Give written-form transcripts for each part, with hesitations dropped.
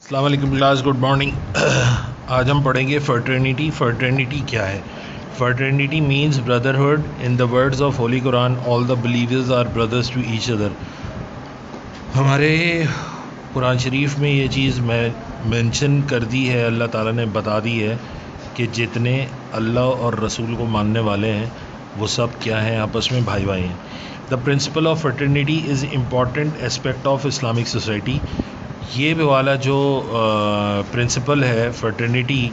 السلام علیکم class, good morning. آج ہم پڑھیں گے فرٹرنیٹی. فرٹرنیٹی کیا ہے؟ Fraternity means brotherhood. In the words of holy Quran all the believers are brothers to each other. ہمارے قرآن شریف میں یہ چیز مینشن کر دی ہے، اللہ تعالیٰ نے بتا دی ہے کہ جتنے اللہ اور رسول کو ماننے والے ہیں وہ سب کیا ہیں؟ آپس میں بھائی بھائی ہیں. The principle of fraternity is important aspect of Islamic society. یہ والا جو پرنسپل ہے فرٹرنیٹی،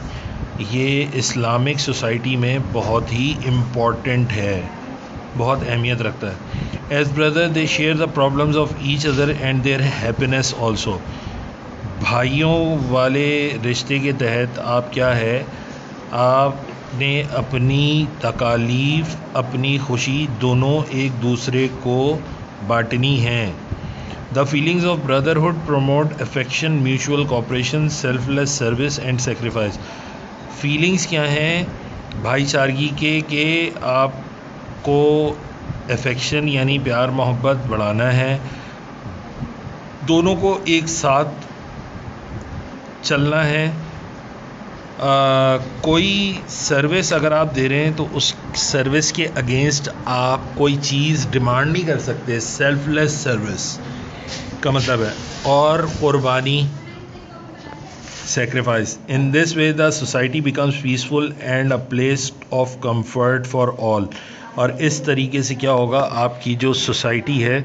یہ اسلامک سوسائٹی میں بہت ہی امپورٹنٹ ہے، بہت اہمیت رکھتا ہے. As brother they share the problems of each other and their happiness also. بھائیوں والے رشتے کے تحت آپ کیا ہے، آپ نے اپنی تکالیف اپنی خوشی دونوں ایک دوسرے کو بانٹنی ہیں. The feelings of brotherhood promote affection, mutual cooperation, selfless service and sacrifice. Feelings کیا ہیں بھائی چارگی کے کہ آپ کو افیکشن یعنی پیار محبت بڑھانا ہے، دونوں کو ایک ساتھ چلنا ہے. کوئی سروس اگر آپ دے رہے ہیں تو اس سروس کے اگینسٹ آپ کوئی چیز ڈیمانڈ نہیں کر سکتے. سیلف لیس سروس کا مطلب ہے، اور قربانی sacrifice. In this way the society becomes peaceful and a place of comfort for all. اور اس طریقے سے کیا ہوگا، آپ کی جو سوسائٹی ہے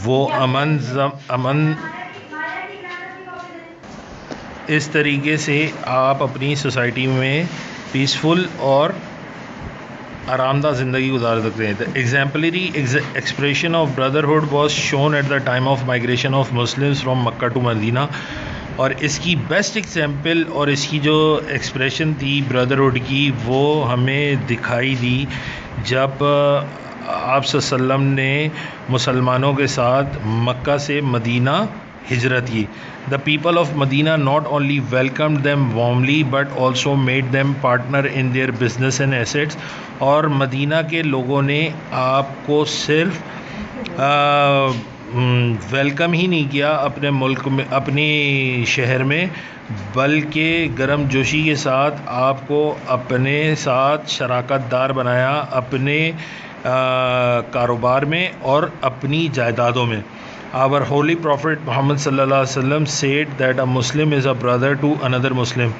وہ امن اس طریقے سے آپ اپنی سوسائٹی میں پیسفل اور آرام دہ زندگی گزار سکتے ہیں. The exemplary expression of brotherhood was shown at the time of migration of Muslims from Makkah to Medina. اور اس کی بیسٹ ایگزامپل اور اس کی جو ایکسپریشن تھی بردرہڈ کی، وہ ہمیں دکھائی دی جب آپ صلی اللہ علیہ وسلم نے مسلمانوں کے ساتھ مکہ سے مدینہ ہجرت کی. The people of Medina not only welcomed them warmly but also made them partner in their business and assets. اور مدینہ کے لوگوں نے آپ کو صرف ویلکم ہی نہیں کیا اپنے ملک میں، اپنی شہر میں، بلکہ گرم جوشی کے ساتھ آپ کو اپنے ساتھ شراکت دار بنایا اپنے کاروبار میں اور اپنی جائیدادوں میں. Our holy prophet Muhammad صلی اللہ علیہ وسلم said that a Muslim is a brother to another Muslim.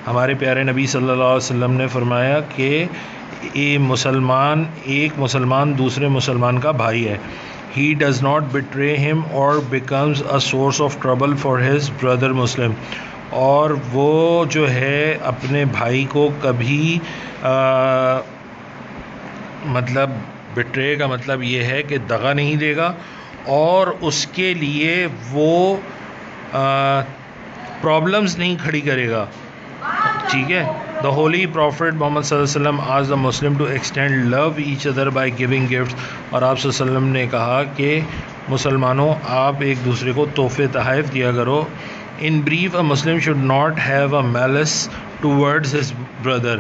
ہمارے پیارے نبی صلی اللہ علیہ وسلم نے فرمایا کہ ایک مسلمان دوسرے مسلمان کا بھائی ہے. He does not betray him or becomes a source of trouble for his brother Muslim. اور وہ جو ہے اپنے بھائی کو کبھی مطلب بٹرے کا مطلب یہ ہے کہ دغا نہیں دے گا، اور اس کے لیے وہ پرابلمز نہیں کھڑی کرے گا. ٹھیک ہے. دا ہولی پروفٹ محمد صلی اللہ علیہ وسلم urges the Muslim to extend love each other by giving gift. اور آپ صلی اللہ علیہ وسلم نے کہا کہ مسلمانوں آپ ایک دوسرے کو تحفے تحائف دیا کرو. In brief a Muslim should not have a malice towards his brother.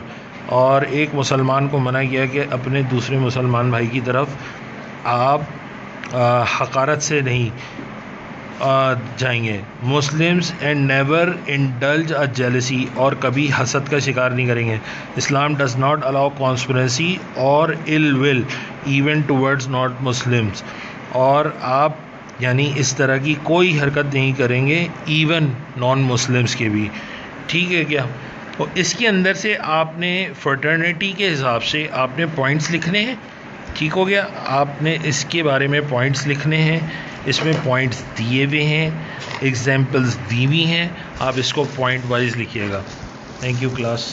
اور ایک مسلمان کو منع کیا کہ اپنے دوسرے مسلمان بھائی کی طرف آپ حقارت سے نہیں جائیں گے. Muslims and never indulge a jealousy. اور کبھی حسد کا شکار نہیں کریں گے. Islam does not allow conspiracy اور ال ول ایون ٹورڈز ناٹ مسلمز. اور آپ یعنی اس طرح کی کوئی حرکت نہیں کریں گے ایون نان مسلمز کے بھی. ٹھیک ہے کیا؟ تو اس کے اندر سے آپ نے فرٹرنیٹی کے حساب سے آپ نے پوائنٹس لکھنے ہیں. ٹھیک ہو گیا؟ آپ نے اس کے بارے میں پوائنٹس لکھنے ہیں. اس میں پوائنٹس دیے ہوئے ہیں، ایگزامپلز دی ہوئی ہیں، آپ اس کو پوائنٹ وائز لکھیے گا. Thank you class.